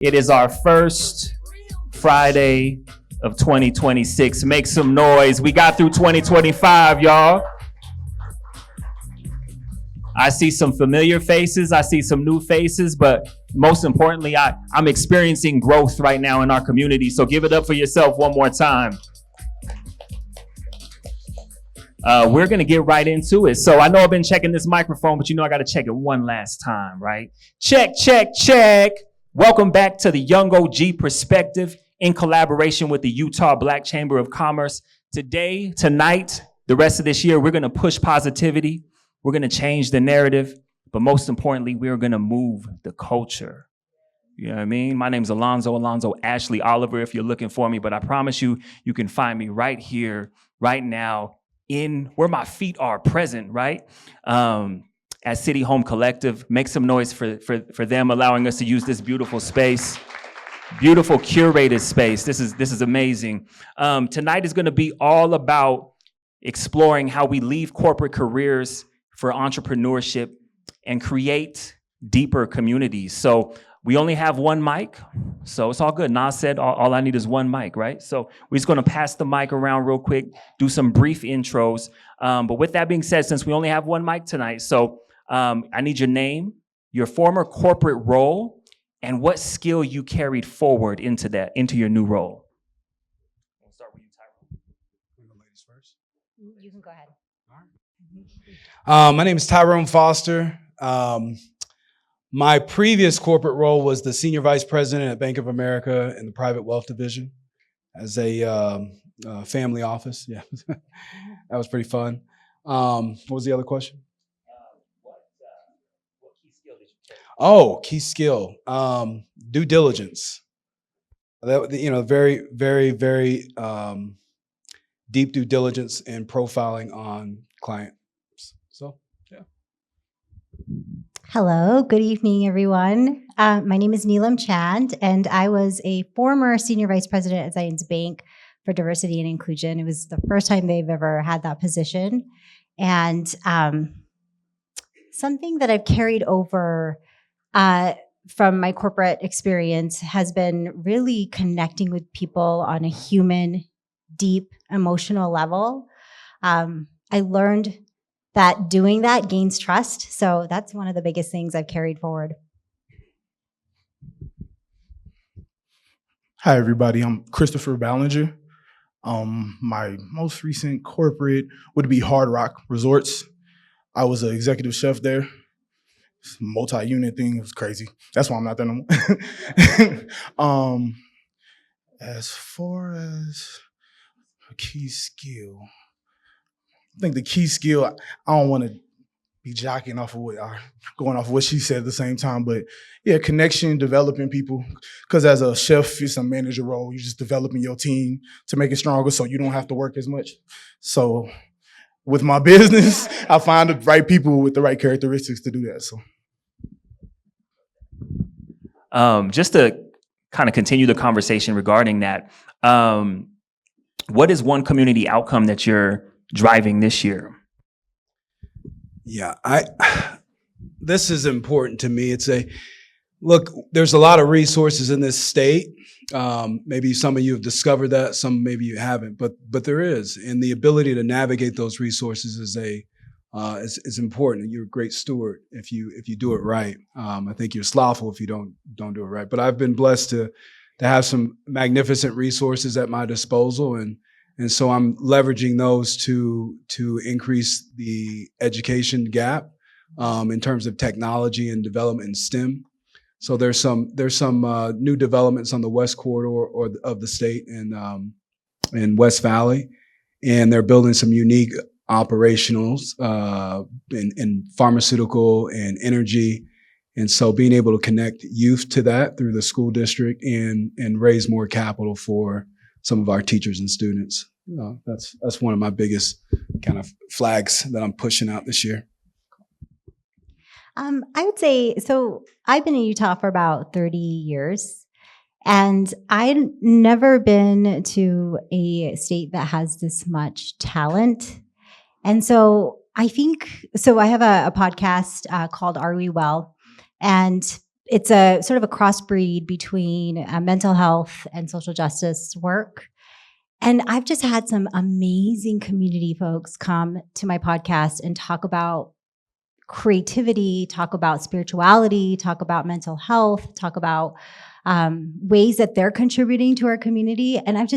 It is our first Friday of 2026. Make some noise. We got through 2025, y'all. I see some familiar faces. I see some new faces, but most importantly, I'm experiencing growth right now in our community. So give it up for yourself one more time. We're going to get right into it. So I know I've been checking this microphone, but I got to check it one last time, right? Check, check, check. Welcome back to the Young OG Perspective in collaboration with the Utah Black Chamber of Commerce. Tonight, the rest of this year, we're going to push positivity. We're going to change the narrative. But most importantly, we're going to move the culture. You know what I mean? My name's Alonzo Ashley Oliver if you're looking for me. But I promise you, you can find me right here, right now, in where my feet are present, right? At City Home Collective. Make some noise for them allowing us to use this beautiful space. Beautiful curated space. This is amazing. Tonight is going to be all about exploring how we leave corporate careers for entrepreneurship and create deeper communities. So we only have one mic, so it's all good. Nas said all I need is one mic, right? So we're just going to pass the mic around real quick, do some brief intros. But with that being said, since we only have one mic tonight, so I need your name, your former corporate role, and what skill you carried forward into your new role. We'll start with you, Tyrone. The ladies first. You can go ahead. All right. My name is Tyrone Foster. My previous corporate role was the senior vice president at Bank of America in the private wealth division as a family office. Yeah, that was pretty fun. What was the other question? What key skill did you take? Oh, key skill, due diligence. That, very, very, very deep due diligence and profiling on clients. So, yeah. Hello, good evening, everyone. My name is Neelam Chand, and I was a former senior vice president at Zions Bank for diversity and inclusion. It was the first time they've ever had that position. And something that I've carried over from my corporate experience has been really connecting with people on a human, deep, emotional level. I learned that doing that gains trust. So that's one of the biggest things I've carried forward. Hi, everybody. I'm Christopher Ballinger. My most recent corporate would be Hard Rock Resorts. I was an executive chef there. It's a multi-unit thing. It was crazy. That's why I'm not there no more. As far as a key skill, I think the key skill, I don't want to be jockeying off of going off of what she said at the same time, but yeah, connection, developing people. Because as a chef, it's a manager role. You're just developing your team to make it stronger so you don't have to work as much. So with my business, I find the right people with the right characteristics to do that. So, just to kind of continue the conversation regarding that, what is one community outcome that you're driving this year? Yeah, this is important to me. Look, there's a lot of resources in this state. Maybe some of you have discovered that, some maybe you haven't, but there is, and the ability to navigate those resources is important. You're a great steward if you do it right. I think you're slothful if you don't do it right. But I've been blessed to have some magnificent resources at my disposal, and so I'm leveraging those to increase the education gap in terms of technology and development in STEM. So there's some new developments on the west corridor of the state in West Valley, and they're building some unique operationals in pharmaceutical and energy. And so being able to connect youth to that through the school district and raise more capital for some of our teachers and students. That's one of my biggest kind of flags that I'm pushing out this year. I would say, so I've been in Utah for about 30 years, and I've never been to a state that has this much talent. And so I have a podcast called Are We Well? And it's a sort of a crossbreed between mental health and social justice work. And I've just had some amazing community folks come to my podcast and talk about creativity, talk about spirituality, talk about mental health, talk about ways that they're contributing to our community. And I've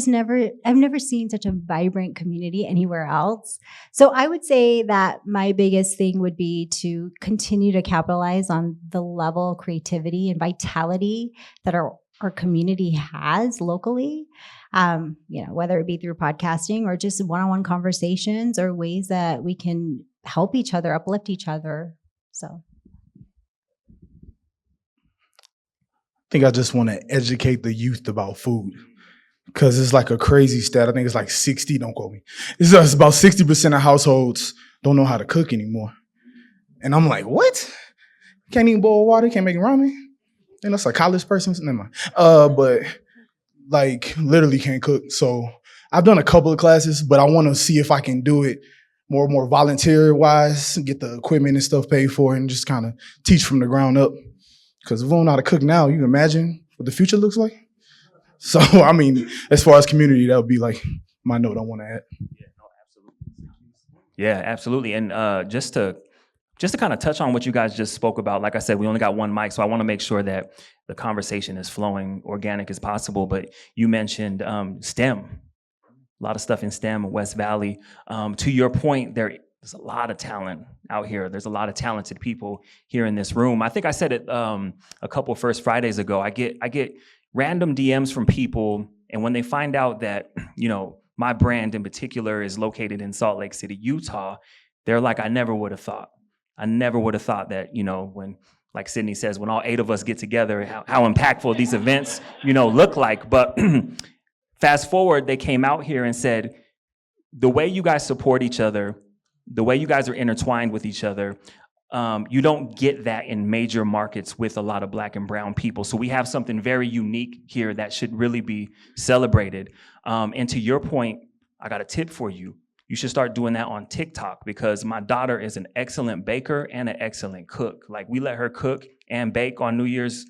never seen such a vibrant community anywhere else. So I would say that my biggest thing would be to continue to capitalize on the level of creativity and vitality that our community has locally. Whether it be through podcasting or just one-on-one conversations or ways that we can help each other, uplift each other. So I think I just want to educate the youth about food because it's like a crazy stat. I think it's like 60, don't quote me. It's about 60% of households don't know how to cook anymore. And I'm like, what? Can't even boil water, can't make ramen? And that's a college person? Never mind. But like literally can't cook. So I've done a couple of classes, but I want to see if I can do it more volunteer wise, get the equipment and stuff paid for and just kind of teach from the ground up. Because if we don't know how to cook now, you can imagine what the future looks like. So, I mean, as far as community, that would be like my note I want to add. Yeah, absolutely. And just to kind of touch on what you guys just spoke about, like I said, we only got one mic, so I want to make sure that the conversation is flowing organic as possible. But you mentioned STEM, a lot of stuff in STEM, West Valley. To your point, there's a lot of talent out here. There's a lot of talented people here in this room. I think I said it a couple First Fridays ago. I get random DMs from people, and when they find out that, my brand in particular is located in Salt Lake City, Utah, they're like, I never would have thought. I never would have thought that, when, like Sydney says, when all 8 of us get together, how impactful these events, look like. But fast forward, they came out here and said, the way you guys support each other, the way you guys are intertwined with each other, you don't get that in major markets with a lot of Black and brown people. So we have something very unique here that should really be celebrated. And to your point, I got a tip for you. You should start doing that on TikTok because my daughter is an excellent baker and an excellent cook. Like we let her cook and bake on New Year's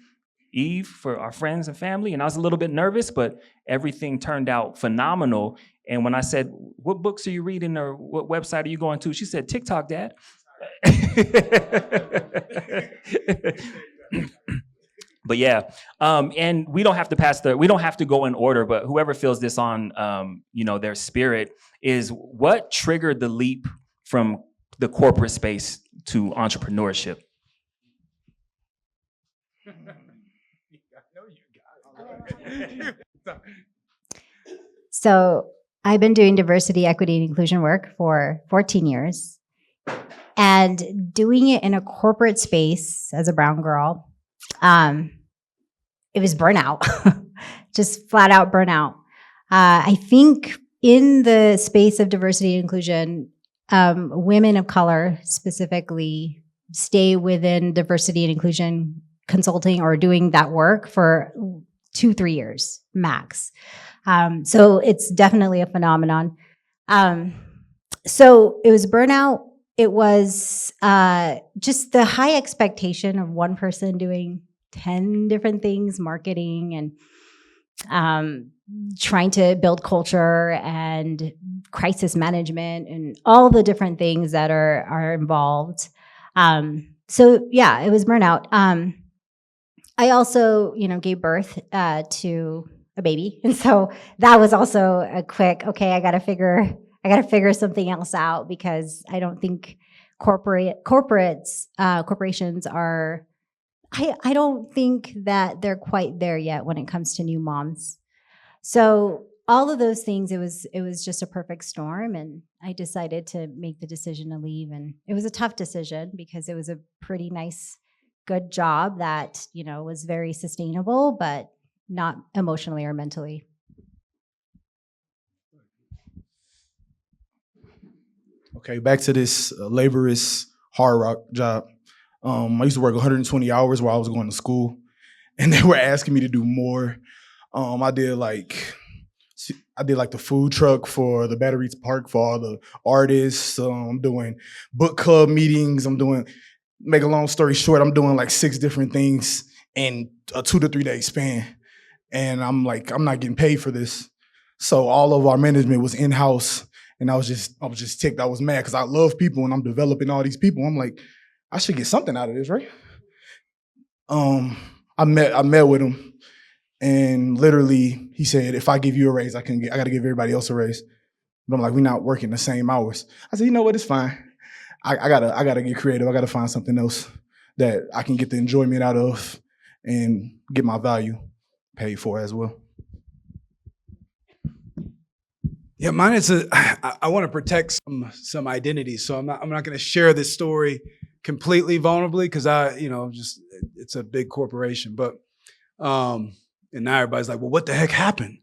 Eve for our friends and family. And I was a little bit nervous, but everything turned out phenomenal. And when I said, what books are you reading or what website are you going to? She said, TikTok, Dad. But yeah, and we don't have to go in order, but whoever feels this on, their spirit is what triggered the leap from the corporate space to entrepreneurship? So I've been doing diversity, equity, and inclusion work for 14 years. And doing it in a corporate space as a brown girl, it was burnout, just flat out burnout. I think in the space of diversity and inclusion, women of color specifically stay within diversity and inclusion consulting or doing that work for 2-3 years max. So it's definitely a phenomenon. So it was burnout. It was just the high expectation of one person doing 10 different things, marketing and trying to build culture and crisis management and all the different things that are involved. So yeah, it was burnout. I also, gave birth to a baby. And so that was also a quick, okay, I got to figure something else out because I don't think corporations are, I don't think that they're quite there yet when it comes to new moms. So all of those things, it was just a perfect storm, and I decided to make the decision to leave. And it was a tough decision because it was a pretty nice, good job that, was very sustainable, but not emotionally or mentally. Okay, back to this laborious hard rock job. I used to work 120 hours while I was going to school, and they were asking me to do more. I did like the food truck for the Battery Park for all the artists. I'm doing book club meetings. Make a long story short, I'm doing like 6 different things in a 2 to 3 day span. And I'm like, I'm not getting paid for this. So all of our management was in-house, and I was just ticked. I was mad because I love people and I'm developing all these people. I'm like, I should get something out of this, right? I met with him, and literally he said, if I give you a raise, I got to give everybody else a raise. But I'm like, we're not working the same hours. I said, you know what, it's fine. I gotta get creative. I gotta find something else that I can get the enjoyment out of and get my value paid for as well. Yeah, mine is I want to protect some identity, so I'm not going to share this story completely vulnerably because it's a big corporation, but and now everybody's like, well, what the heck happened,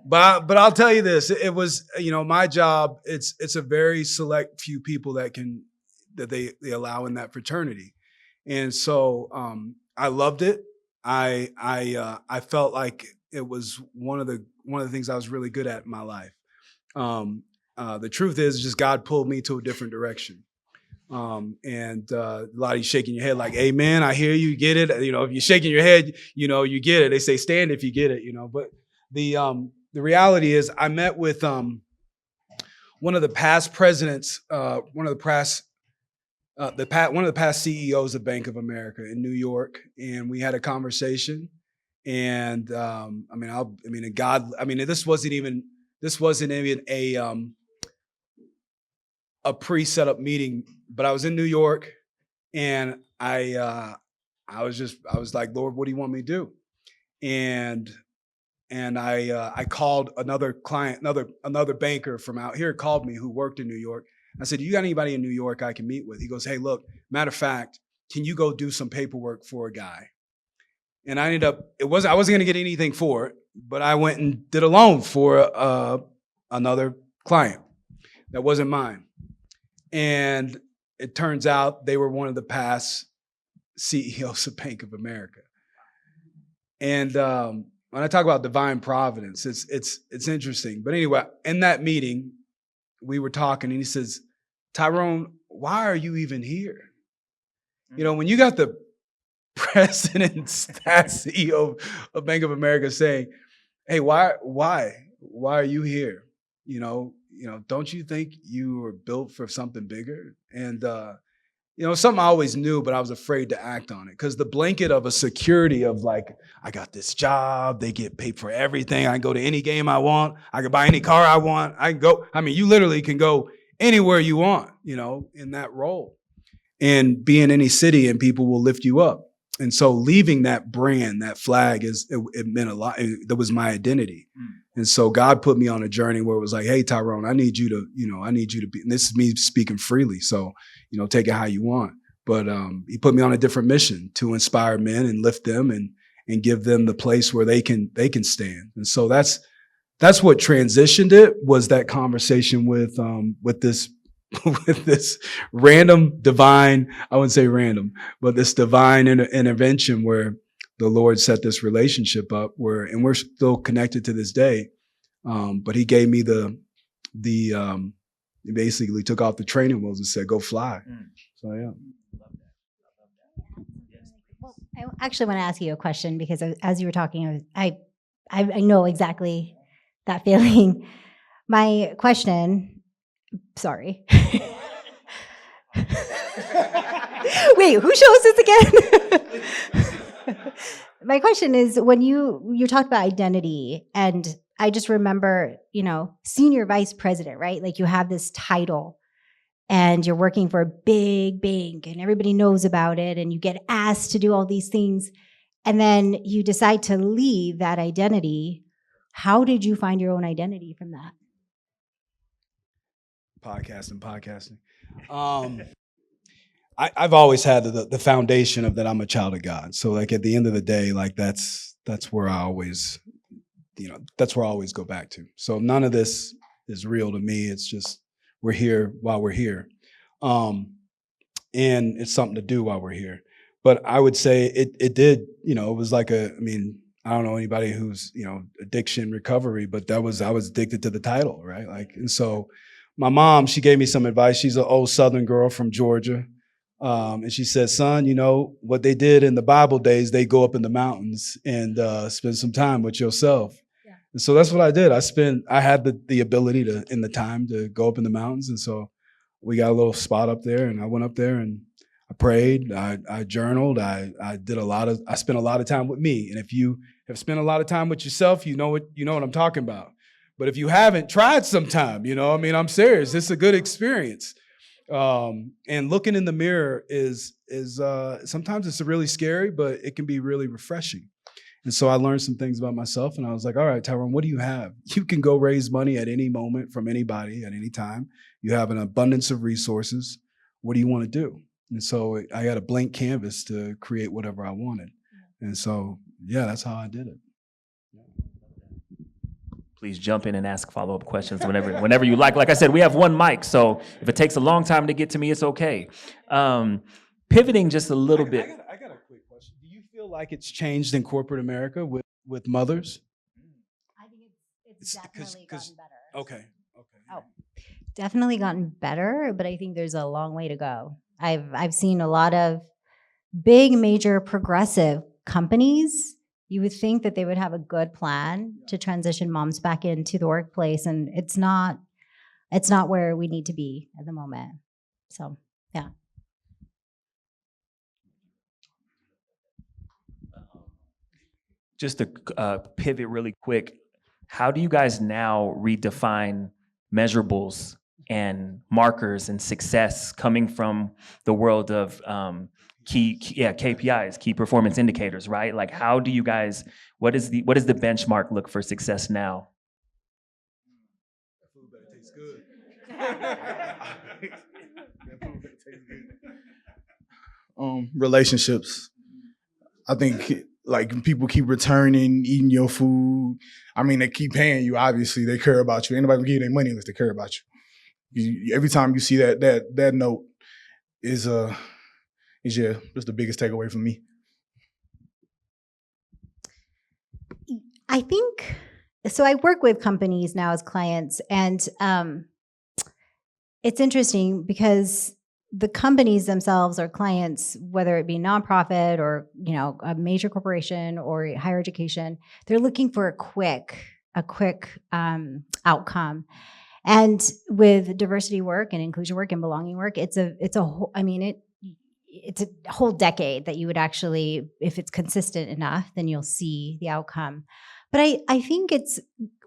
But I'll tell you this: it was my job. It's a very select few people that they allow in that fraternity, and so I loved it. I felt like it was one of the things I was really good at in my life. The truth is, just God pulled me to a different direction. And a lot of you shaking your head like, amen, I hear you, get it. If you're shaking your head, you get it. They say stand if you get it, But the reality is I met with one of the past presidents, one of the past CEOs of Bank of America in New York, and we had a conversation. And this wasn't even a pre-set up meeting, but I was in New York, and I was like, Lord, what do you want me to do? And I called another client, another banker from out here called me who worked in New York. I said, do you got anybody in New York I can meet with? He goes, hey, look, matter of fact, can you go do some paperwork for a guy? And I I wasn't going to get anything for it, but I went and did a loan for another client that wasn't mine. And it turns out they were one of the past CEOs of Bank of America. And when I talk about divine providence, it's interesting. But anyway, in that meeting, we were talking, and he says, Tyrone, why are you even here? When you got the president, CEO of Bank of America saying, hey, why are you here? Don't you think you were built for something bigger? And, something I always knew, but I was afraid to act on it because the blanket of a security of like, I got this job, they get paid for everything. I can go to any game I want. I can buy any car I want. You literally can go anywhere you want, in that role and be in any city and people will lift you up. And so leaving that brand, that flag it meant a lot. That was my identity. And so God put me on a journey where it was like, hey, Tyrone, I need you to be, and this is me speaking freely. So, take it how you want. But he put me on a different mission to inspire men and lift them and give them the place where they can stand. And so that's what transitioned it, was that conversation with this with this random divine, I wouldn't say random, but this divine intervention where the Lord set this relationship up and we're still connected to this day. But he gave me he basically took off the training wheels and said, go fly. So, yeah. Well, I actually want to ask you a question because as you were talking, I know exactly that feeling. My question, sorry. Wait, who shows this again? My question is, when you talked about identity, and I just remember, senior vice president, right? Like you have this title and you're working for a big bank and everybody knows about it and you get asked to do all these things and then you decide to leave that identity. How did you find your own identity from that? Podcasting. I've always had the foundation of that I'm a child of God. So like at the end of the day, like that's where I always, that's where I always go back to. So none of this is real to me. It's just we're here while we're here. And it's something to do while we're here. But I would say it did, it was like I don't know anybody who's, addiction recovery, but I was addicted to the title, right? Like, and so my mom, she gave me some advice. She's an old Southern girl from Georgia. And she said, son, what they did in the Bible days, they go up in the mountains and spend some time with yourself. Yeah. And so that's what I did. I had the ability and the time to go up in the mountains. And so we got a little spot up there, and I went up there and I prayed, I journaled, I spent a lot of time with me. And if you have spent a lot of time with yourself, you know what I'm talking about. But if you haven't, tried sometime, I'm serious. It's a good experience. And looking in the mirror is sometimes it's really scary, but it can be really refreshing. And so I learned some things about myself, and I was like, all right, Tyrone, what do you have? You can go raise money at any moment from anybody at any time. You have an abundance of resources. What do you want to do? And so I had a blank canvas to create whatever I wanted. And so, yeah, that's how I did it. Please jump in and ask follow-up questions whenever you like. Like I said, we have one mic, so if it takes a long time to get to me, it's okay. Pivoting just a little bit. I got a quick question. Do you feel like it's changed in corporate America with mothers? I think it's definitely gotten better. Okay. Oh, definitely gotten better, but I think there's a long way to go. I've seen a lot of big, major progressive companies. You would think that they would have a good plan to transition moms back into the workplace, and it's not where we need to be at the moment. So, yeah. Just to pivot really quick, how do you guys now redefine measurables and markers and success coming from the world of KPIs, key performance indicators, right? Like, how do you guys? What does the benchmark look for success now? That food better taste good. Relationships. I think like people keep returning, eating your food. I mean, they keep paying you. Obviously, they care about you. Ain't nobody gonna give you their money unless they care about you. Every time you see that note is just the biggest takeaway for me. I think so. I work with companies now as clients, and it's interesting because the companies themselves are clients, whether it be nonprofit or a major corporation or higher education. They're looking for a quick outcome. And with diversity work and inclusion work and belonging work, it's a whole decade that you would actually, if it's consistent enough, then you'll see the outcome. But I think it's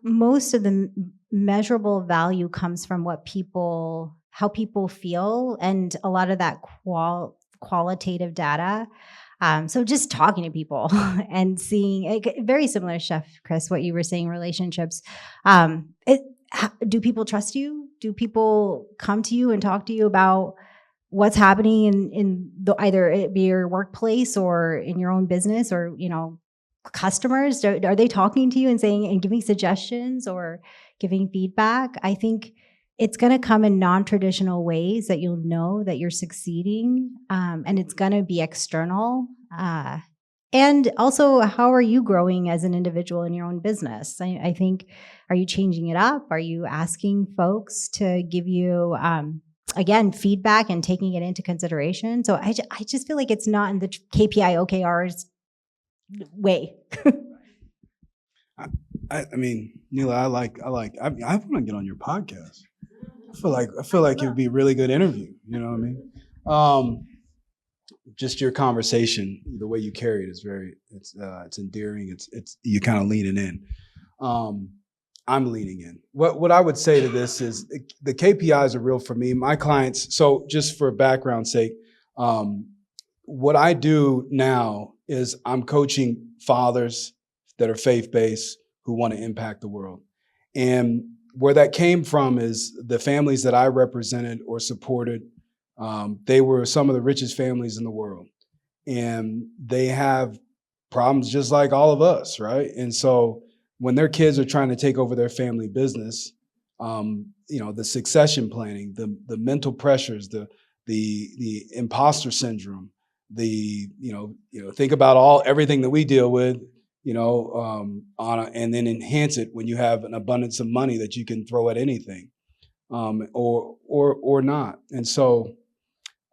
most of the measurable value comes from how people feel, and a lot of that qualitative data. So just talking to people and seeing, very similar to Chef Chris, what you were saying, relationships. Do people trust you? Do people come to you and talk to you about what's happening in either it be your workplace or in your own business, or customers? Are they talking to you and saying and giving suggestions or giving feedback? I think it's going to come in non-traditional ways that you'll know that you're succeeding, and it's going to be external. And also, how are you growing as an individual in your own business? I think, are you changing it up? Are you asking folks to give you, again, feedback and taking it into consideration? So I just feel like it's not in the KPI OKRs way. I mean, Neela, I want to get on your podcast. I feel like it would be a really good interview. You know what I mean? Just your conversation, the way you carry it is it's endearing. It's you kind of leaning in. I'm leaning in. What I would say to this is the KPIs are real for me. My clients. So just for background's sake, what I do now is I'm coaching fathers that are faith-based who want to impact the world. And where that came from is the families that I represented or supported. They were some of the richest families in the world, and they have problems just like all of us, right? And so when their kids are trying to take over their family business, the succession planning, the mental pressures, the imposter syndrome, think about everything that we deal with, and then enhance it when you have an abundance of money that you can throw at anything, or not. And so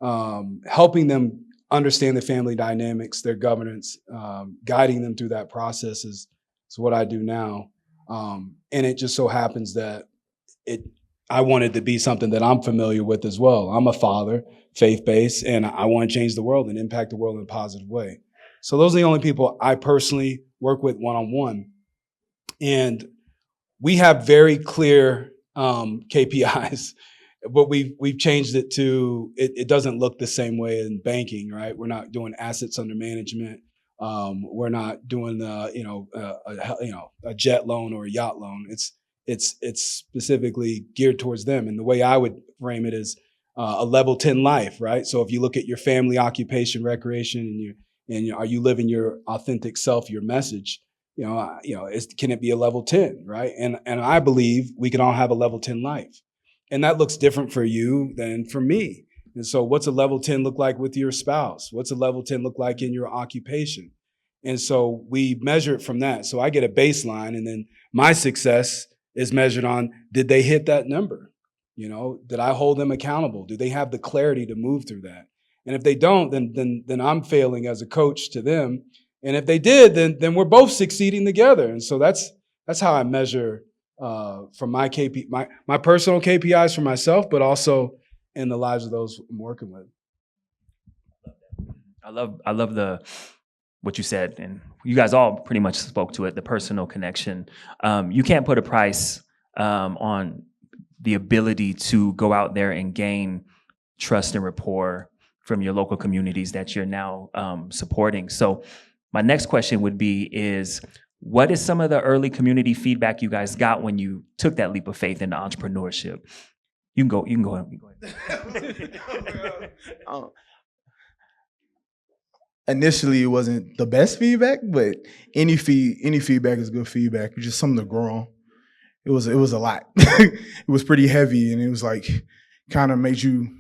helping them understand the family dynamics, their governance, guiding them through that process is what I do now. And it just so happens that I wanted to be something that I'm familiar with as well. I'm a father, faith-based, and I want to change the world and impact the world in a positive way. So those are the only people I personally work with one-on-one. And we have very clear KPIs, but we've changed it to it doesn't look the same way in banking, right? We're not doing assets under management. We're not doing a jet loan or a yacht loan. It's specifically geared towards them. And the way I would frame it is a level 10 life, right? So if you look at your family, occupation, recreation, and are you living your authentic self, your message, can it be a level 10, right? And I believe we can all have a level 10 life. And that looks different for you than for me. And so what's a level 10 look like with your spouse? What's a level 10 look like in your occupation? And so we measure it from that. So I get a baseline, and then my success is measured on, did they hit that number? Did I hold them accountable? Do they have the clarity to move through that? And if they don't, then I'm failing as a coach to them. And if they did, then we're both succeeding together. And so that's how I measure from my my personal KPIs for myself, but also in the lives of those I'm working with. I love what you said, and you guys all pretty much spoke to it, the personal connection. You can't put a price on the ability to go out there and gain trust and rapport from your local communities that you're now supporting. So my next question would be what is some of the early community feedback you guys got when you took that leap of faith into entrepreneurship? You can go ahead. Initially, it wasn't the best feedback, but any feedback is good feedback. It's just something to grow on. It was a lot. It was pretty heavy, and it was like kind of made you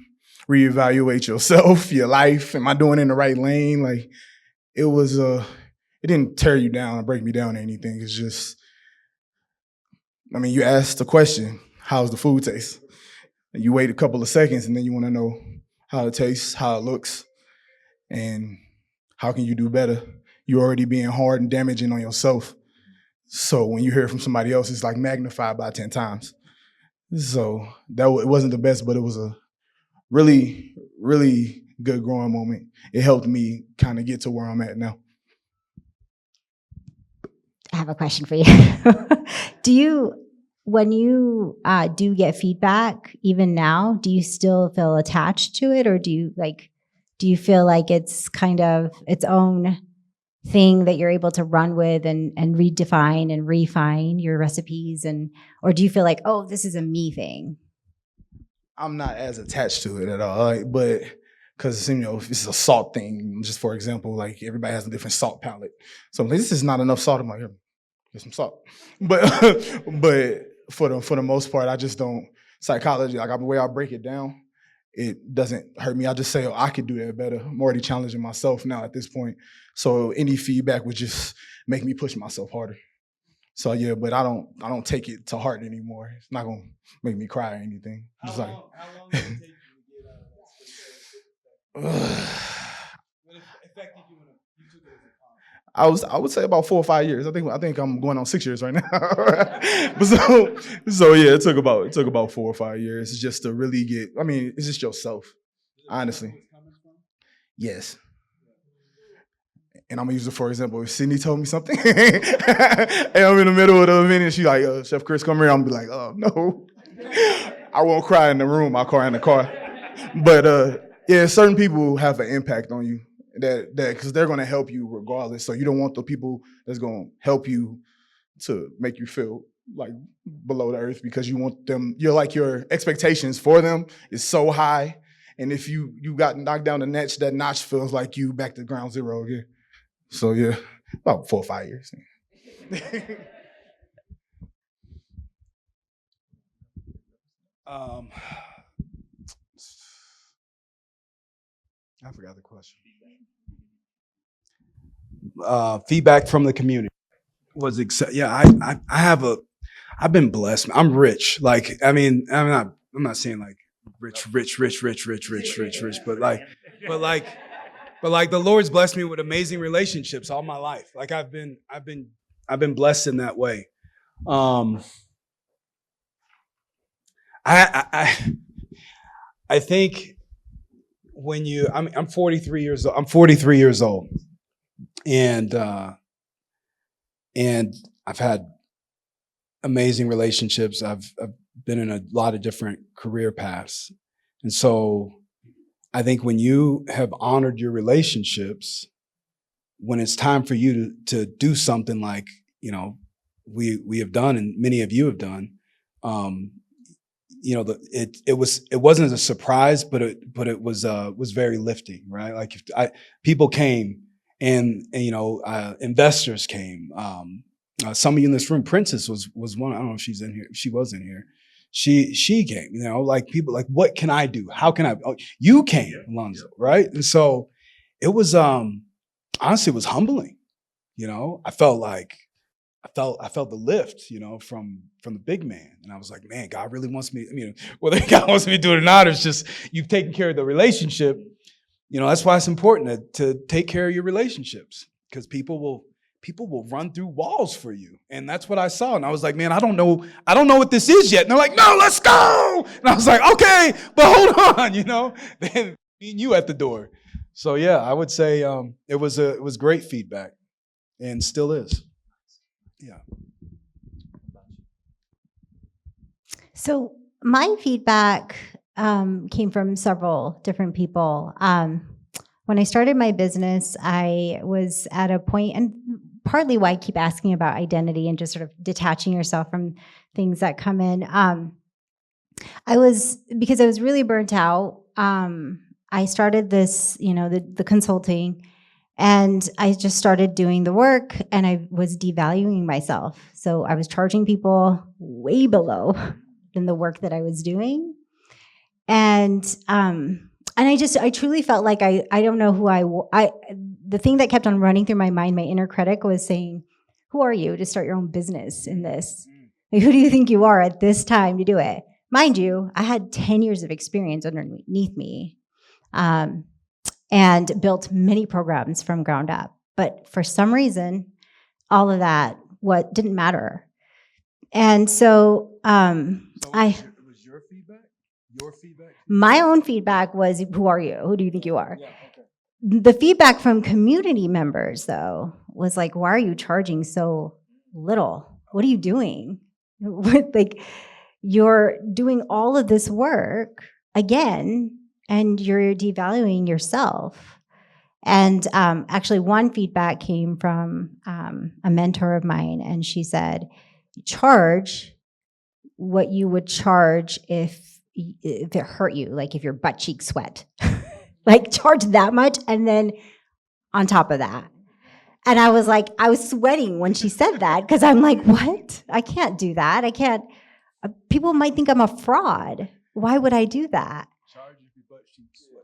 reevaluate yourself, your life. Am I doing it in the right lane? Like it was it didn't tear you down or break me down or anything. It's just, you asked the question, how's the food taste? And you wait a couple of seconds, and then you want to know how it tastes, how it looks, and how can you do better? You're already being hard and damaging on yourself. So when you hear it from somebody else, it's like magnified by 10 times. So it wasn't the best, but it was a really, really good growing moment. It helped me kind of get to where I'm at now. I have a question for you. When you do get feedback, even now, do you still feel attached to it, or do you feel like it's kind of its own thing that you're able to run with and redefine and refine your recipes, or do you feel like, oh, this is a me thing? I'm not as attached to it at all, but because if it's a salt thing, just for example, like everybody has a different salt palate. So I'm like, this is not enough salt. I'm like, here's some salt. But for the most part, I just don't psychology. Like the way I break it down, it doesn't hurt me. I just say, I could do that better. I'm already challenging myself now at this point. So any feedback would just make me push myself harder. So yeah, but I don't take it to heart anymore. It's not gonna make me cry or anything. How long did it take you to get out of that? What affected you when you took it as a I would say about 4 or 5 years. I think I'm going on 6 years right now. But so yeah, it took about 4 or 5 years just to really get. It's just yourself, honestly. Yes. And I'm gonna use it for example. If Sydney told me something, and I'm in the middle of the event, and she's like, "Chef Chris, come here," I'm gonna be like, "Oh no," I won't cry in the room. I'll cry in the car. But yeah, certain people have an impact on you that because they're gonna help you regardless. So you don't want the people that's gonna help you to make you feel like below the earth because you want them. Your expectations for them is so high, and if you got knocked down the notch, that notch feels like you back to ground zero again. So yeah, about 4 or 5 years. I forgot the question. Feedback from the community was I've been blessed. I'm rich. I'm not saying like rich, but like the Lord's blessed me with amazing relationships all my life. Like I've been blessed in that way. I think when I'm 43 years old. I'm 43 years old, and I've had amazing relationships. I've been in a lot of different career paths, and so I think when you have honored your relationships, when it's time for you to do something like we have done, and many of you have done. It wasn't a surprise, but it was very lifting, right? Like people came and investors came. Some of you in this room, Princess was one. I don't know if she's in here. She was in here. She came. Like people like, what can I do? How can I? Oh, you came, Alonzo, right? And so it was honestly, it was humbling. I felt the lift, from the big man. And I was like, man, God really wants me. Whether God wants me to do it or not, it's just you've taken care of the relationship. That's why it's important to take care of your relationships, because people will run through walls for you. And that's what I saw. And I was like, man, I don't know what this is yet. And they're like, no, let's go. And I was like, okay, but hold on, then meeting you at the door. So yeah, I would say it was great feedback, and still is. Yeah. So my feedback came from several different people. When I started my business, I was at a point, and partly why I keep asking about identity and just sort of detaching yourself from things that come in. Because I was really burnt out. I started this, the consulting. And I just started doing the work, and I was devaluing myself. So I was charging people way below than the work that I was doing. And I truly felt like I don't know who the thing that kept on running through my mind, my inner critic was saying, who are you to start your own business in this? Like, who do you think you are at this time to do it? Mind you, I had 10 years of experience underneath me. And built many programs from ground up. But for some reason, all of that didn't matter. And so it was your feedback? Your feedback? My own feedback was, who are you? Who do you think you are? Yeah, okay. The feedback from community members, though, was like, why are you charging so little? What are you doing? Like, you're doing all of this work again, and you're devaluing yourself. And actually, one feedback came from a mentor of mine, and she said, charge what you would charge if it hurt you, like if your butt cheeks sweat. Like, charge that much, and then on top of that. And I was sweating when she said that, because I'm like, what? I can't do that. I can't. People might think I'm a fraud. Why would I do that?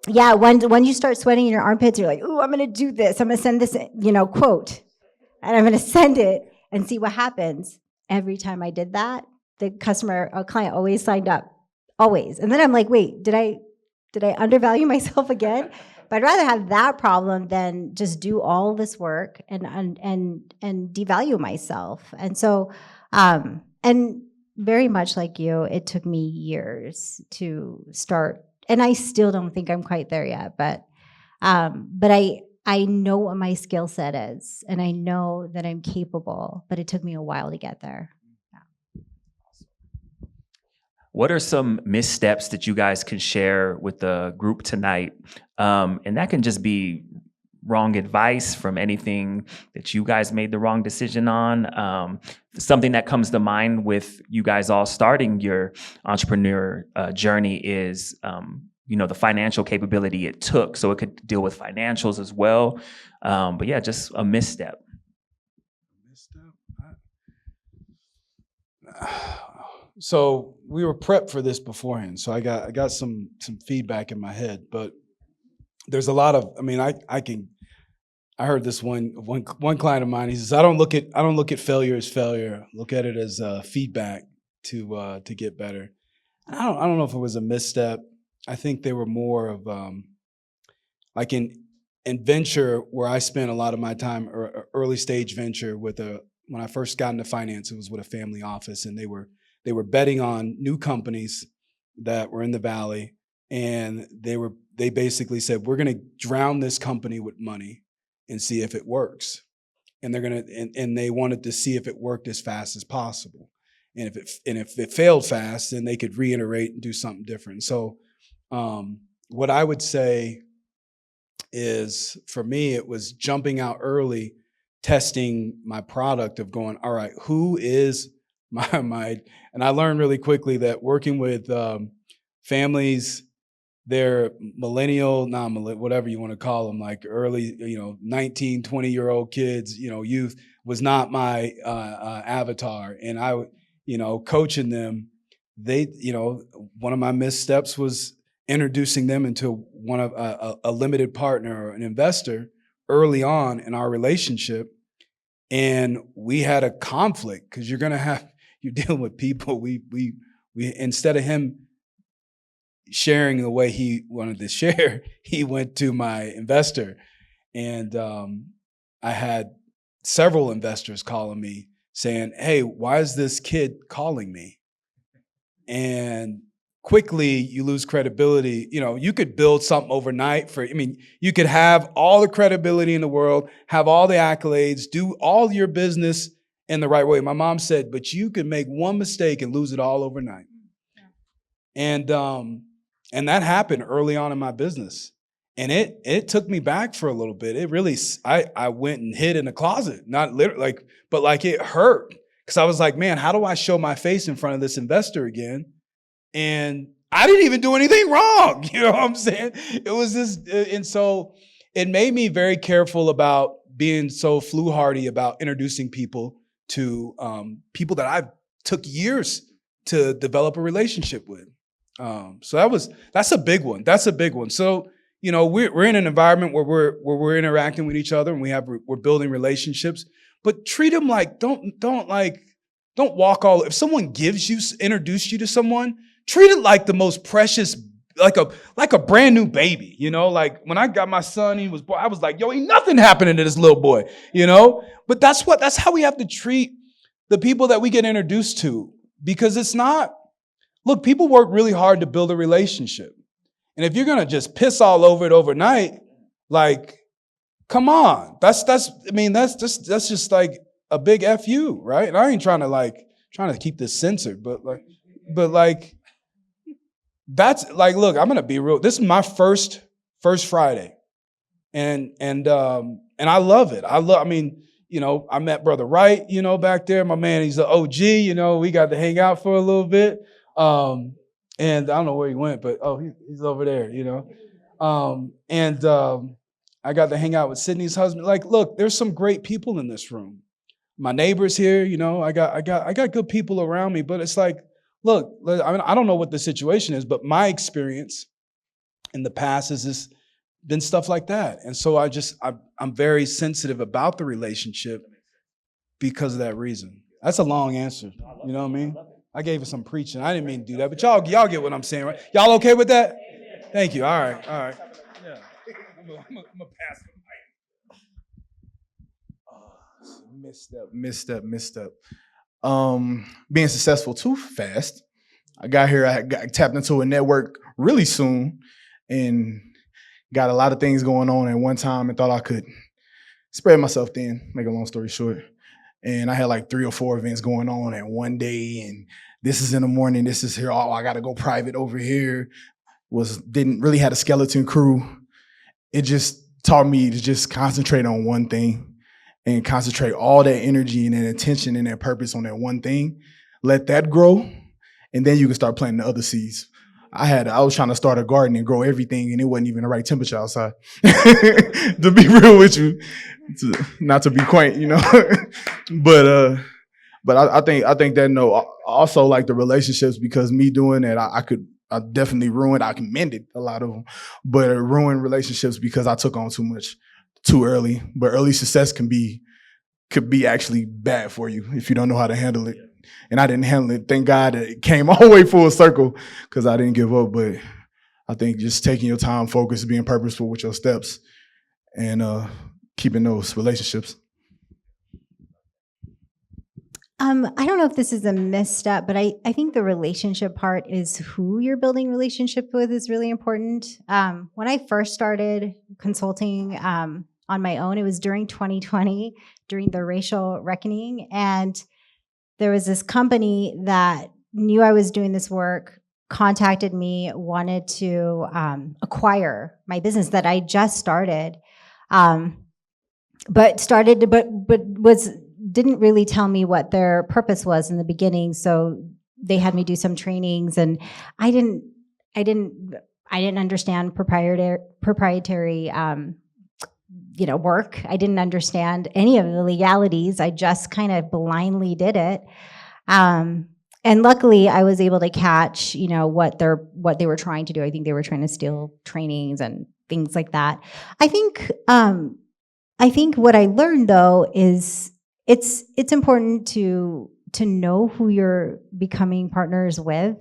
Yeah, when you start sweating in your armpits, you're like, "Ooh, I'm going to do this. I'm going to send this, quote, and I'm going to send it and see what happens." Every time I did that, the client always signed up, always. And then I'm like, "Wait, did I undervalue myself again?" But I'd rather have that problem than just do all this work and devalue myself. And so, and very much like you, it took me years to start. And I still don't think I'm quite there yet, but I know what my skill set is, and I know that I'm capable, but it took me a while to get there. Yeah. What are some missteps that you guys can share with the group tonight? And that can just be wrong advice from anything that you guys made the wrong decision on. Something that comes to mind with you guys all starting your entrepreneur journey is, the financial capability it took. So it could deal with financials as well. But yeah, just a misstep. So we were prepped for this beforehand. So I got some feedback in my head, but there's a lot of, I heard this one client of mine. He says, I don't look at failure as failure. Look at it as feedback to get better. And I don't know if it was a misstep. I think they were more of like in venture, where I spent a lot of my time, or early stage venture when I first got into finance, it was with a family office, and they were betting on new companies that were in the valley, and they basically said, we're going to drown this company with money and see if it works. And and they wanted to see if it worked as fast as possible. And if it failed fast, then they could reiterate and do something different. So what I would say is, for me, it was jumping out early, testing my product of going, all right, who is my, and I learned really quickly that working with families, they're millennial, whatever you want to call them, like early, 19, 20-year-old kids, youth, was not my avatar. And I, coaching them, one of my missteps was introducing them into one of a limited partner or an investor early on in our relationship. And we had a conflict, because you're dealing with people. We instead of him sharing the way he wanted to share, he went to my investor. And I had several investors calling me saying, hey, why is this kid calling me? And quickly you lose credibility. You could build something overnight you could have all the credibility in the world, have all the accolades, do all your business in the right way. My mom said, but you could make one mistake and lose it all overnight. Yeah. And that happened early on in my business. And it took me back for a little bit. It really, I went and hid in a closet, not literally, but it hurt. Because I was like, man, how do I show my face in front of this investor again? And I didn't even do anything wrong. You know what I'm saying? It was this, and so it made me very careful about being so foolhardy about introducing people to people that I took years to develop a relationship with. So that's a big one. That's a big one. So, we're in an environment where we're interacting with each other, and we're building relationships, but treat them like, don't walk all, if someone introduce you to someone, treat it like the most precious, like a brand new baby, like when I got my son, he was born, I was like, yo, ain't nothing happening to this little boy, but that's how we have to treat the people that we get introduced to, because it's not, look, people work really hard to build a relationship. And if you're going to just piss all over it overnight, like, come on, that's just like a big FU, right? And I ain't trying to keep this censored, but that's like, look, I'm going to be real. This is my first Friday. And I love it. I met Brother Wright, back there, my man, he's an OG, we got to hang out for a little bit. And I don't know where he went, but he's over there, I got to hang out with Sydney's husband. Like, look, there's some great people in this room. My neighbors here, I got good people around me, but it's like, look, I don't know what the situation is, but my experience in the past has just been stuff like that. And so I'm very sensitive about the relationship because of that reason. That's a long answer. You know what I mean? I gave it some preaching. I didn't mean to do that, but y'all get what I'm saying, right? Y'all okay with that? Thank you. All right. Yeah. I'm gonna pass the mic. Misstep. Being successful too fast. I got here, I got tapped into a network really soon and got a lot of things going on at one time and thought I could spread myself thin, make a long story short. And I had like 3 or 4 events going on at one day, and this is in the morning, this is here, I gotta go private over here. Didn't really have a skeleton crew. It just taught me to just concentrate on one thing and concentrate all that energy and that attention and that purpose on that one thing. Let that grow, and then you can start planting the other seeds. I was trying to start a garden and grow everything, and it wasn't even the right temperature outside. To be real with you, not to be quaint, but I think that also like the relationships, because me doing that, I definitely ruined. I can mend it, a lot of them, but it ruined relationships because I took on too much too early. But early success could be actually bad for you if you don't know how to handle it. And I didn't handle it. Thank God that it came all the way full circle, because I didn't give up. But I think just taking your time, focus, being purposeful with your steps, and keeping those relationships. I don't know if this is a misstep, but I think the relationship part is who you're building relationship with is really important. When I first started consulting on my own, it was during 2020, during the racial reckoning. And there was this company that knew I was doing this work, contacted me, wanted to acquire my business that I just started, didn't really tell me what their purpose was in the beginning. So they had me do some trainings, and I didn't understand proprietary work. I didn't understand any of the legalities. I just kind of blindly did it. And luckily I was able to catch, what they were trying to do. I think they were trying to steal trainings and things like that. I think what I learned though is it's important to know who you're becoming partners with,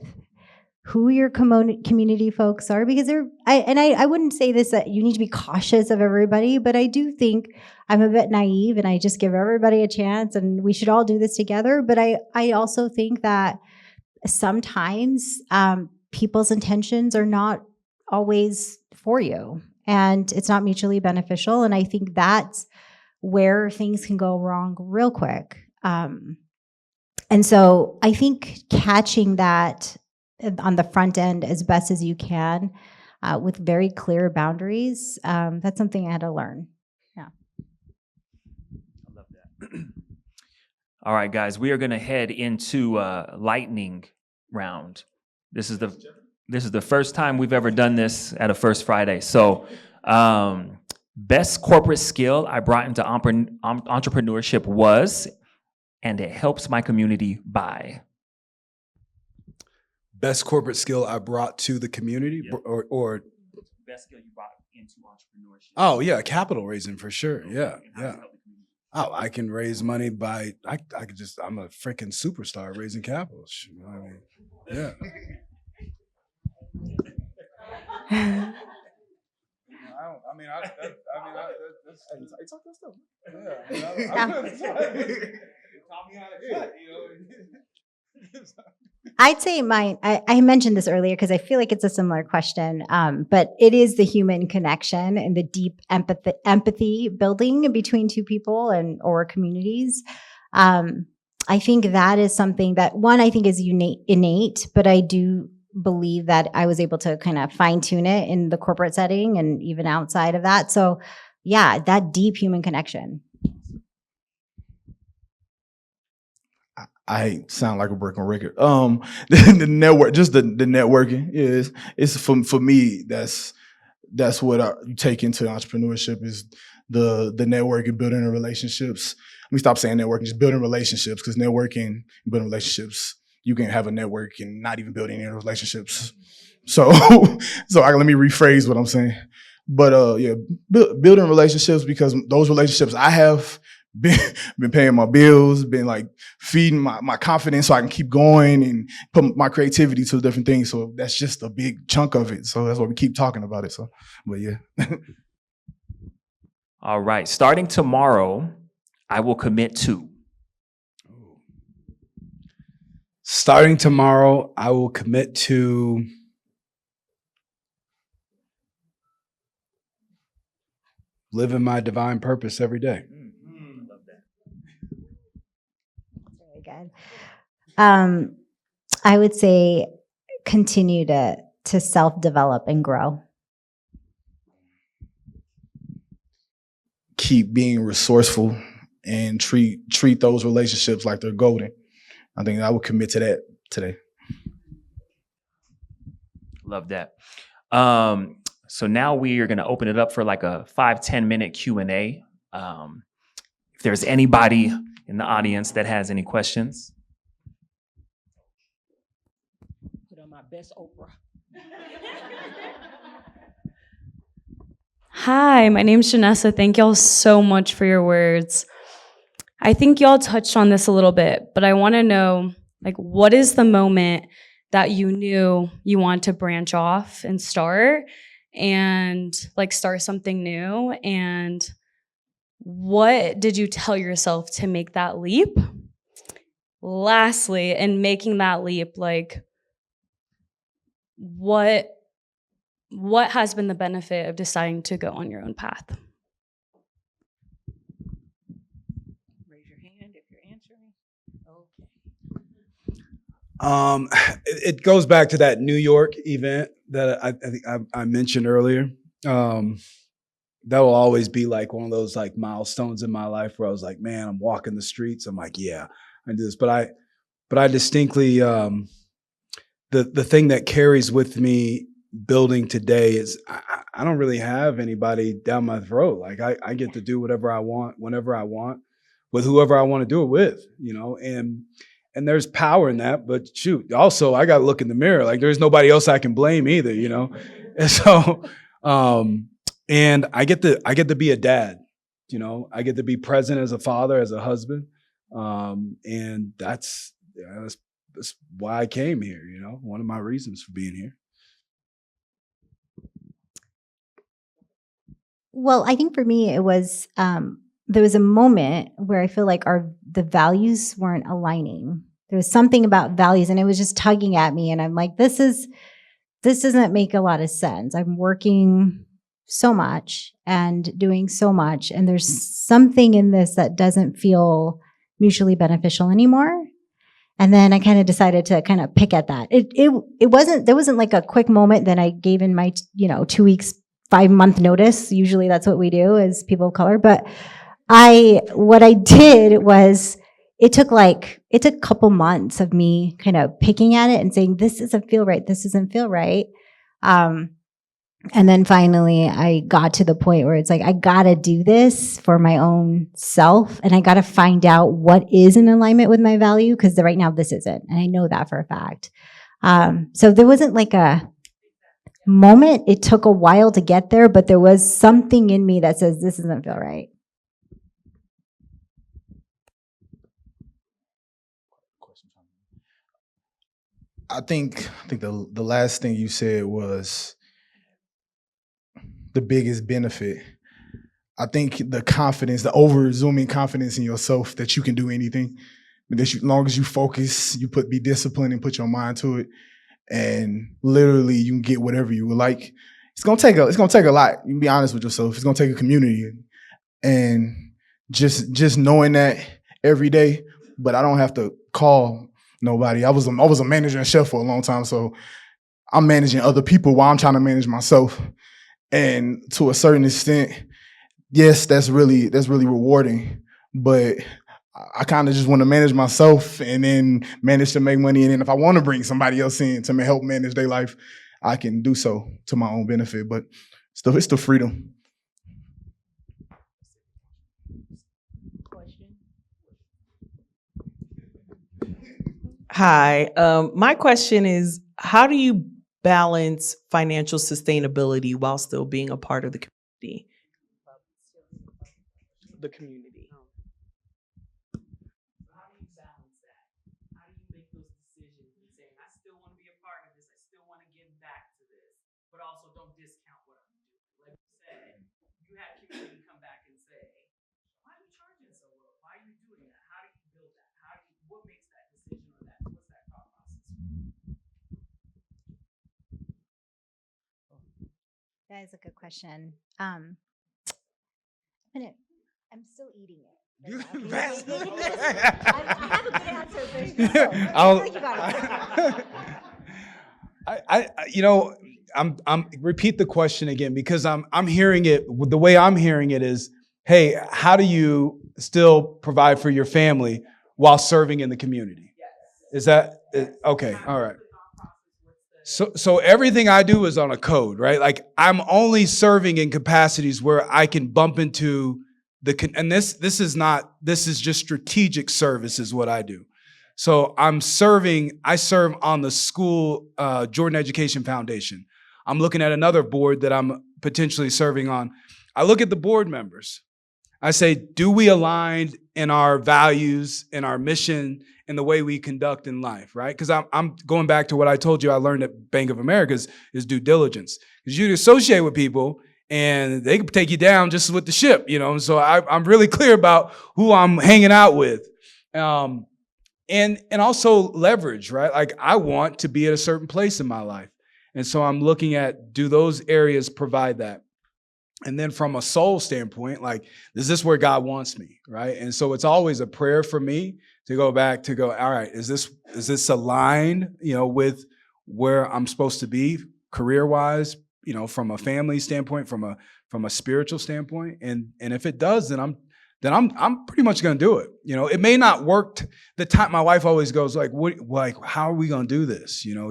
who your community folks are, because I wouldn't say this that you need to be cautious of everybody, but I do think I'm a bit naive and I just give everybody a chance and we should all do this together. But I also think that sometimes people's intentions are not always for you and it's not mutually beneficial. And I think that's where things can go wrong real quick. And so I think catching that on the front end as best as you can with very clear boundaries, that's something I had to learn. Yeah. I love that. All right, guys, we are going to head into lightning round. This is the first time we've ever done this at a First Friday. So best corporate skill I brought into entrepreneurship was, and it helps my community by. Best corporate skill I brought to the community, Yep. or Best skill you brought into entrepreneurship. oh yeah, capital raising for sure. Yeah. Oh, I can raise money by I'm a freaking superstar raising capital. You know what I mean? Yeah. I'd say mine, I mentioned this earlier because I feel like it's a similar question, but it is the human connection and the deep empathy building between two people or communities. I think that is something that, one, I think is innate, but I do believe that I was able to kind of fine tune it in the corporate setting and even outside of that. So yeah, that deep human connection. I sound like a broken record. The network, just the networking is for me. That's what you take into entrepreneurship is the networking, building the relationships. Let me stop saying networking, just building relationships, because networking, building relationships, you can have a network and not even build any relationships. So let me rephrase what I'm saying. But building relationships, because those relationships I have been paying my bills, been like feeding my confidence so I can keep going and put my creativity to different things. So that's just a big chunk of it. So that's why we keep talking about it. So, but yeah. All right. Starting tomorrow, I will commit to. Starting tomorrow, I will commit to living my divine purpose every day. Love that. Very good. I would say continue to self-develop and grow. Keep being resourceful and treat those relationships like they're golden. I think I would commit to that today. Love that. So now we are going to open it up for like a 5-10 minute Q&A. If there's anybody in the audience that has any questions. Put on my best Oprah. Hi, my name's Janessa. Thank y'all so much for your words. I think y'all touched on this a little bit, but I want to know, like, what is the moment that you knew you wanted to branch off and start something new? And what did you tell yourself to make that leap? Lastly, in making that leap, like, what has been the benefit of deciding to go on your own path? Raise your hand if you're answering. Okay. It goes back to that New York event that I think I mentioned earlier. That will always be like one of those like milestones in my life where I was like, man, I'm walking the streets. I'm like, yeah, I do this. But I distinctly, the thing that carries with me building today is I don't really have anybody down my throat. Like I get to do whatever I want, whenever I want, with whoever I want to do it with, and there's power in that. But shoot, also I got to look in the mirror. Like there's nobody else I can blame either, And so, and I get to be a dad, I get to be present as a father, as a husband. And that's why I came here, one of my reasons for being here. Well, I think for me, it was, there was a moment where I feel like the values weren't aligning. There was something about values and it was just tugging at me. And I'm like, this doesn't make a lot of sense. I'm working so much and doing so much. And there's something in this that doesn't feel mutually beneficial anymore. And then I kind of decided to kind of pick at that. There wasn't like a quick moment. Then I gave in my, 2 weeks, 5-month notice. Usually that's what we do as people of color. But what I did was it took a couple months of me kind of picking at it and saying, this doesn't feel right. This doesn't feel right. And then finally I got to the point where it's like, I got to do this for my own self. And I got to find out what is in alignment with my value. Cause right now this isn't. And I know that for a fact. So there wasn't like a moment. It took a while to get there, but there was something in me that says, this doesn't feel right. I think the last thing you said was the biggest benefit. I think the confidence, the over-zooming confidence in yourself that you can do anything. As long as you focus, be disciplined and put your mind to it, and literally you can get whatever you would like. It's gonna take a lot. You can be honest with yourself. It's gonna take a community, and just knowing that every day. But I don't have to call nobody. I was a manager and chef for a long time, so I'm managing other people while I'm trying to manage myself. And to a certain extent, yes, that's really rewarding. But I kind of just want to manage myself and then manage to make money. And then if I want to bring somebody else in to help manage their life, I can do so to my own benefit. But it's the freedom. Hi. My question is, how do you balance financial sustainability while still being a part of the community? The community. How do you balance that? How do you make those decisions and saying, I still want to be a part of this, I still want to give back to this, but also don't discount what I'm doing? Like you said, you had community come back and say, why are you charging so low? Why are you doing that? How do you build that? What makes that decision on that? What's that thought process for you? That is a good question. I'm still eating it. I have a good answer, but I feel like you got it. I'm repeat the question again, because I'm hearing it. The way I'm hearing it is, hey, how do you still provide for your family while serving in the community? Is that okay? All right. So everything I do is on a code, right? Like I'm only serving in capacities where I can bump into and this is just strategic service is what I do. So I serve on the school, Jordan Education Foundation. I'm looking at another board that I'm potentially serving on. I look at the board members. I say, do we align in our values, in our mission, and the way we conduct in life, right? Because I'm going back to what I told you I learned at Bank of America is due diligence. Because you associate with people and they can take you down just with the ship, you know? And so I'm really clear about who I'm hanging out with. And also leverage, right? Like I want to be at a certain place in my life. And so I'm looking at, do those areas provide that? And then from a soul standpoint, like, is this where God wants me, right? And so it's always a prayer for me to go back to go, all right, is this aligned, you know, with where I'm supposed to be career-wise, you know, from a family standpoint, from a spiritual standpoint? And if it does, then I'm pretty much going to do it. You know, it may not work. The time my wife always goes like, how are we going to do this? You know,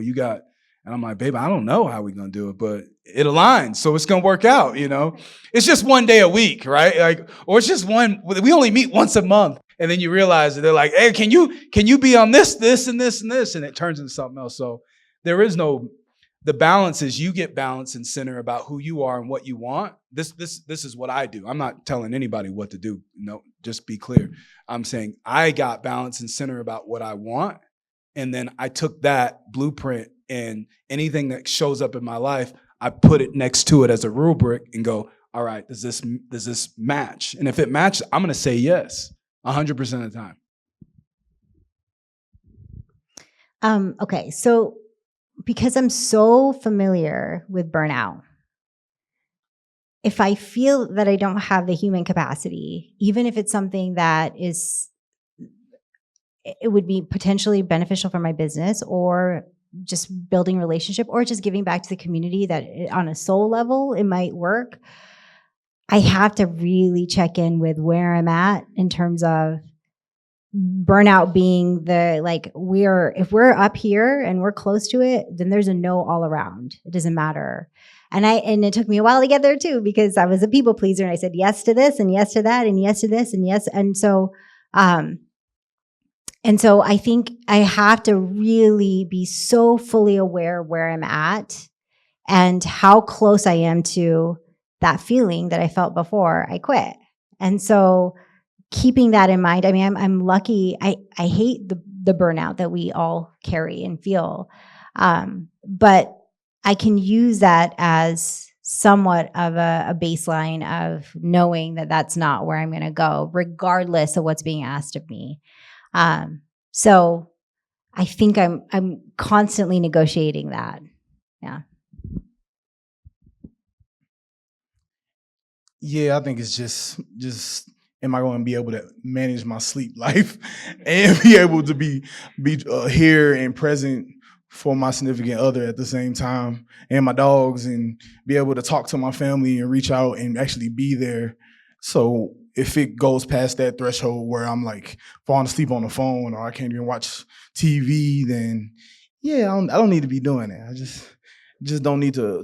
and I'm like, babe, I don't know how we're going to do it, but it aligns. So it's going to work out, you know. It's just one day a week, right? Like, or it's just we only meet once a month. And then you realize that they're like, hey, can you be on this, and this, and this? And it turns into something else. So there is the balance is you get balance and center about who you are and what you want. This is what I do. I'm not telling anybody what to do. No, just be clear. I'm saying I got balance and center about what I want. And then I took that blueprint and anything that shows up in my life, I put it next to it as a rubric and go, all right, does this match? And if it matches, I'm going to say yes 100% of the time. Okay, so because I'm so familiar with burnout, if I feel that I don't have the human capacity, even if it's something that it would be potentially beneficial for my business or just building relationship or just giving back to the community that on a soul level, it might work. I have to really check in with where I'm at in terms of burnout being if we're up here and we're close to it, then there's a no all around. It doesn't matter. And it took me a while to get there too, because I was a people pleaser and I said yes to this and yes to that and yes to this and yes. And so I think I have to really be so fully aware where I'm at and how close I am to that feeling that I felt before I quit. And so keeping that in mind, I mean, I'm lucky. I hate the burnout that we all carry and feel. But I can use that as somewhat of a baseline of knowing that that's not where I'm going to go, regardless of what's being asked of me. So I think I'm constantly negotiating that. Yeah. Yeah, I think it's just am I going to be able to manage my sleep life and be able to be here and present for my significant other at the same time and my dogs and be able to talk to my family and reach out and actually be there. So if it goes past that threshold where I'm like falling asleep on the phone or I can't even watch TV, then yeah, I don't need to be doing that. I just don't need to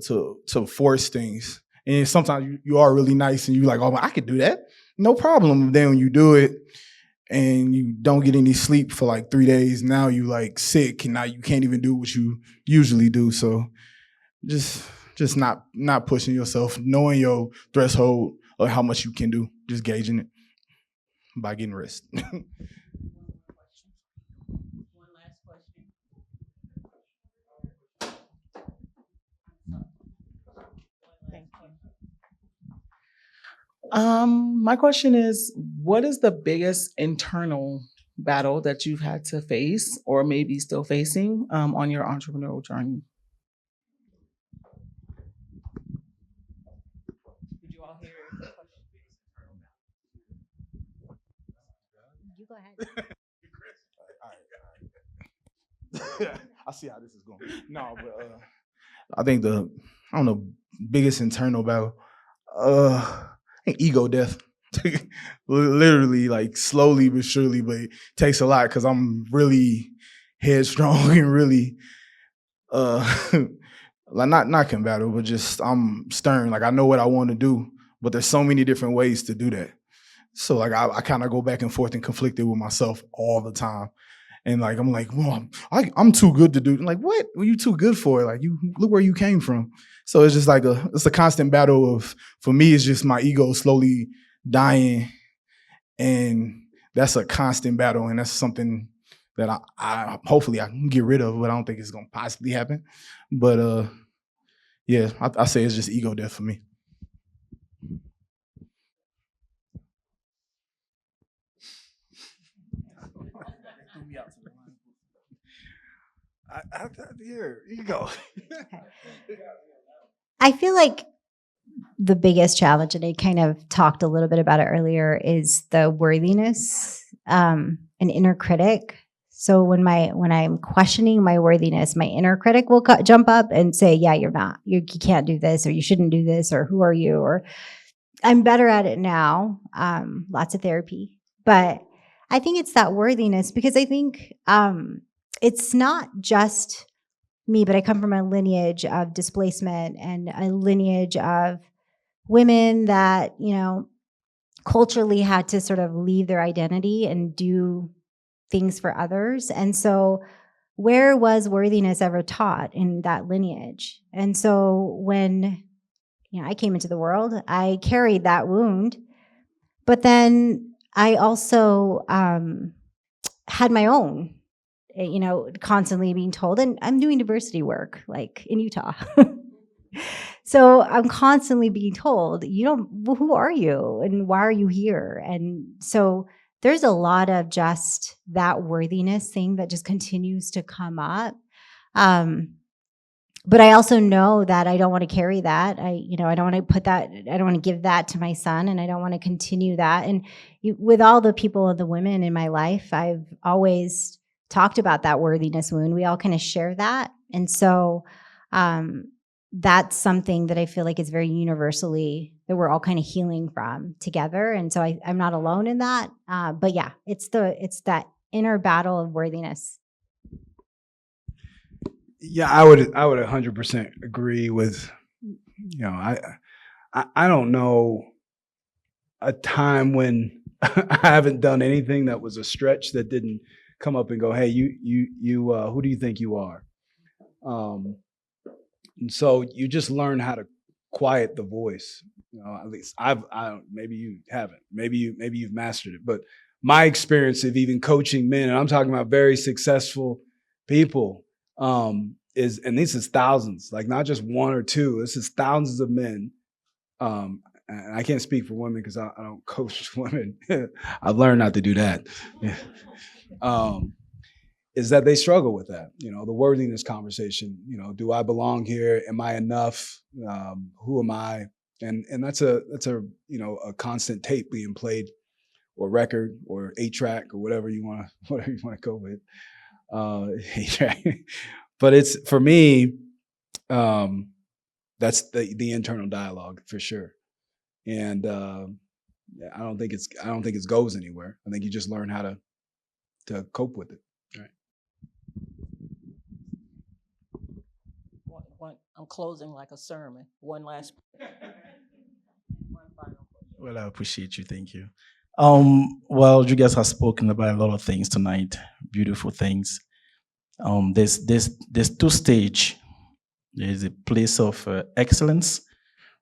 force things. And sometimes you are really nice and you're like, oh, I could do that. No problem. Then when you do it and you don't get any sleep for like 3 days, now you like sick and now you can't even do what you usually do. So just not pushing yourself, knowing your threshold of how much you can do, just gauging it by getting rest. One last question. My question is, what is the biggest internal battle that you've had to face or maybe still facing on your entrepreneurial journey? Did you all hear the question? You go ahead. I see how this is going. No, but I think biggest internal battle, ego death. Literally, like slowly but surely, but it takes a lot because I'm really headstrong and really like not combative, but just I'm stern. Like I know what I want to do, but there's so many different ways to do that. So like I kind of go back and forth and conflicted with myself all the time. And like I'm like, well, I'm too good to do. I'm like, what were you too good for? Like you look where you came from. So it's just like it's a constant battle of, for me, it's just my ego slowly dying, and that's a constant battle, and that's something that I hopefully I can get rid of, but I don't think it's gonna possibly happen. But yeah, I say it's just ego death for me. Here you go. I feel like the biggest challenge, and I kind of talked a little bit about it earlier, is the worthiness, an inner critic. So when I'm questioning my worthiness, my inner critic will jump up and say, "Yeah, you're not. You can't do this, or you shouldn't do this, or who are you?" Or I'm better at it now. Lots of therapy, but I think it's that worthiness because I think it's not just me, but I come from a lineage of displacement and a lineage of women that, culturally had to sort of leave their identity and do things for others. And so, where was worthiness ever taught in that lineage? And so, when I came into the world, I carried that wound, but then I also had my own, constantly being told, and I'm doing diversity work like in Utah. So I'm constantly being told, who are you and why are you here? And so there's a lot of just that worthiness thing that just continues to come up. But I also know that I don't want to carry that. I don't want to put that, I don't want to give that to my son, and I don't want to continue that. And with all the people and the women in my life, I've always talked about that worthiness wound. We all kind of share that. And so that's something that I feel like is very universally that we're all kind of healing from together. And so I'm not alone in that. But yeah, it's that inner battle of worthiness. Yeah, I would 100% agree with, I don't know a time when I haven't done anything that was a stretch that didn't come up and go, hey, you who do you think you are? And so you just learn how to quiet the voice. At least maybe you haven't, maybe you've mastered it, but my experience of even coaching men, and I'm talking about very successful people, and this is thousands, like not just one or two, this is thousands of men. And I can't speak for women because I don't coach women. I've learned not to do that. Is that they struggle with that, the worthiness conversation. Do I belong here? Am I enough? Who am I? And that's a constant tape being played, or record, or 8-track, or whatever you want to go with. 8-track. But it's, for me, that's the internal dialogue for sure. And I don't think it goes anywhere. I think you just learn how to cope with it. Right. I'm closing like a sermon. One last. One final. Well, I appreciate you. Thank you. Well, you guys have spoken about a lot of things tonight, beautiful things. There's two stage. There's a place of excellence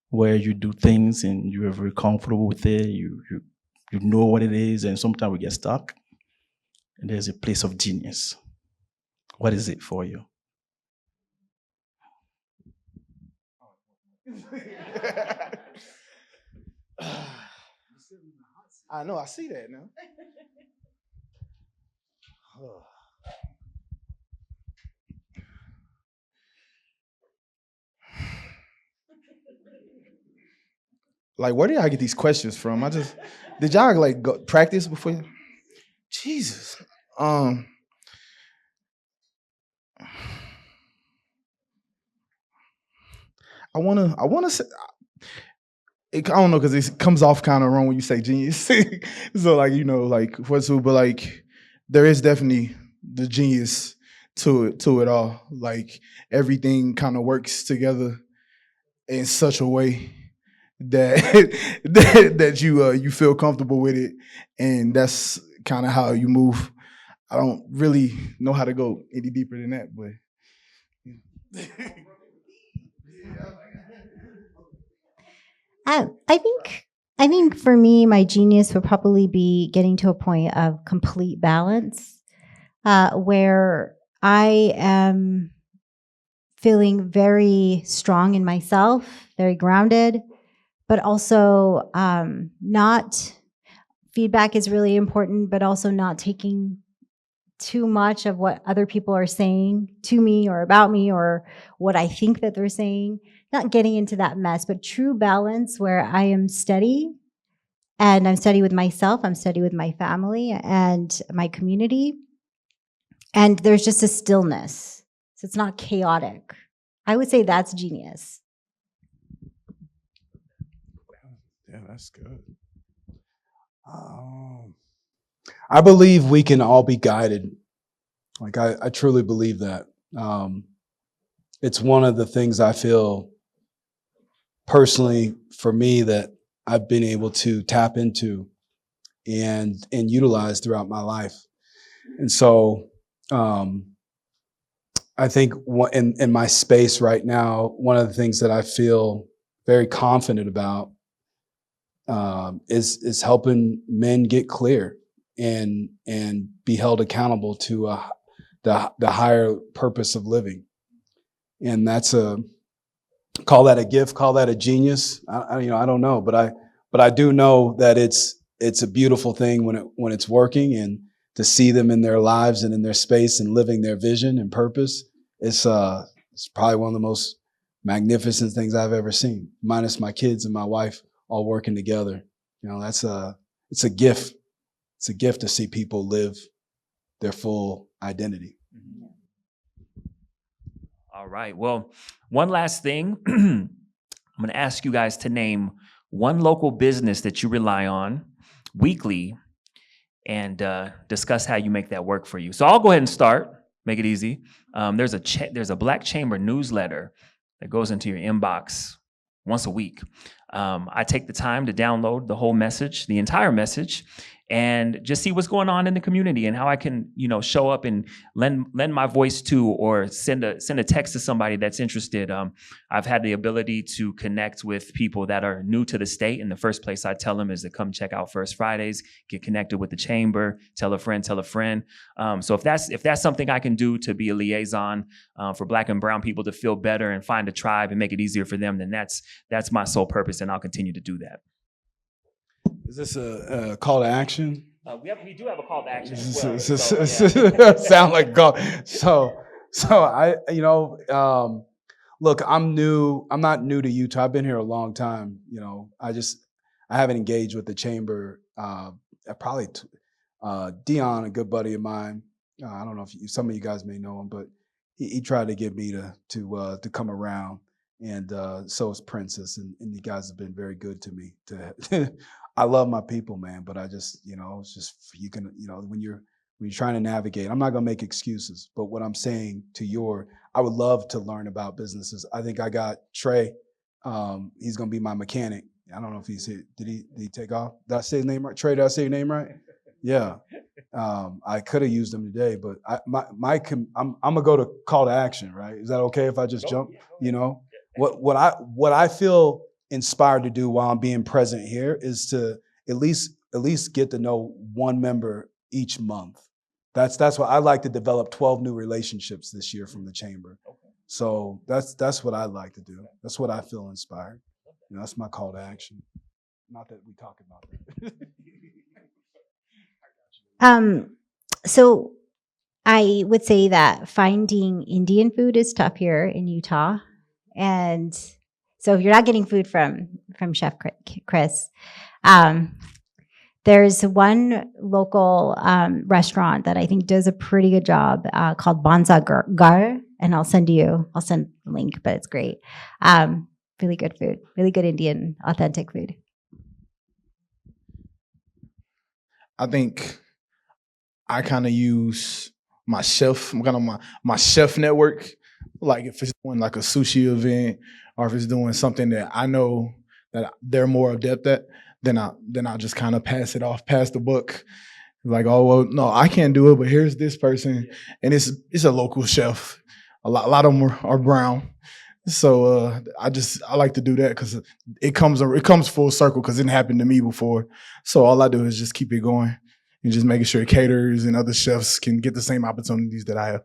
where you do things and you're very comfortable with it. You know what it is, and sometimes we get stuck. And there's a place of genius. What is it for you? I know, I see that now. Like, where did I get these questions from? Did y'all like go practice before? Jesus. I wanna say, I don't know, because it comes off kind of wrong when you say genius. So like what's but like there is definitely the genius to it all. Like everything kind of works together in such a way that that you feel comfortable with it, and that's kind of how you move. I don't really know how to go any deeper than that, but. I think for me, my genius would probably be getting to a point of complete balance. where I am feeling very strong in myself, very grounded, but also not feedback is really important, but also not taking too much of what other people are saying to me or about me or what I think that they're saying, not getting into that mess, but true balance where I am steady and I'm steady with myself, I'm steady with my family and my community. And there's just a stillness. So it's not chaotic. I would say that's genius. Yeah, that's good. I believe we can all be guided. Like I truly believe that. It's one of the things I feel personally for me that I've been able to tap into and utilize throughout my life. And so I think in my space right now, one of the things that I feel very confident about is helping men get clear and be held accountable to the higher purpose of living. And that's call that a gift, call that a genius. I don't know, but I do know that it's a beautiful thing when it's working, and to see them in their lives and in their space and living their vision and purpose. It's probably one of the most magnificent things I've ever seen, minus my kids and my wife all working together. It's a gift. It's a gift to see people live their full identity. All right. Well, one last thing. I'm going to ask you guys to name one local business that you rely on weekly and discuss how you make that work for you. So I'll go ahead and start. Make it easy. There's a Black Chamber newsletter that goes into your inbox once a week. I take the time to download the whole message, the entire message, and just see what's going on in the community and how I can, show up and lend my voice to, or send a text to somebody that's interested. I've had the ability to connect with people that are new to the state. And the first place I tell them is to come check out First Fridays, get connected with the chamber, tell a friend. So if that's something I can do to be a liaison for Black and brown people to feel better and find a tribe and make it easier for them, then that's my sole purpose, and I'll continue to do that. Is this a call to action? We do have a call to action as well. Sound like call. So I, look, I'm new. I'm not new to Utah. I've been here a long time. I haven't engaged with the chamber. Probably Dion, a good buddy of mine. I don't know if some of you guys may know him, but he tried to get me to come around, and so is Princess, and you guys have been very good to me. I love my people, man, but I just, it's just, you can, when you're trying to navigate, I'm not going to make excuses, but what I'm saying I would love to learn about businesses. I think I got Trey. He's going to be my mechanic. I don't know if he's here. Did he take off? Did I say his name right? Trey, did I say your name right? Yeah. I could have used him today, but I'm going to go to call to action, right? Is that okay if I just jump? What I feel inspired to do while I'm being present here is to at least get to know one member each month. That's what I like to develop 12 new relationships this year from the chamber. Okay. So that's what I like to do. That's what I feel inspired. That's my call to action. Not that we talk about that. So I would say that finding Indian food is tough here in Utah, and so if you're not getting food from Chef Chris, there's one local restaurant that I think does a pretty good job called Banza Gar, and I'll send the link, but it's great. Really good food, really good Indian authentic food. I think I kind of use my chef network. Like if it's doing like a sushi event, or if it's doing something that I know that they're more adept at, then I'll just kind of pass the book. Like, oh well, no, I can't do it, but here's this person, and it's a local chef. A lot of them are brown, so I like to do that because it comes full circle because it happened to me before. So all I do is just keep it going, and just making sure caterers and other chefs can get the same opportunities that I have.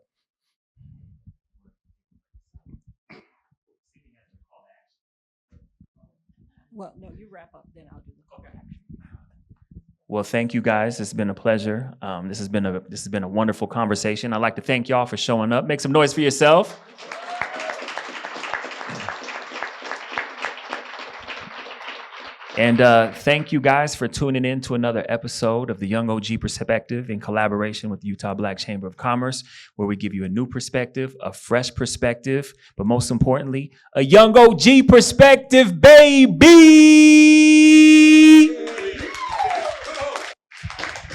Well, no, you wrap up, then I'll do the call to action. Well, thank you guys. It's been a pleasure. This has been a wonderful conversation. I'd like to thank y'all for showing up. Make some noise for yourself. And thank you guys for tuning in to another episode of the Young OG Perspective in collaboration with the Utah Black Chamber of Commerce, where we give you a new perspective, a fresh perspective, but most importantly, a Young OG perspective, baby!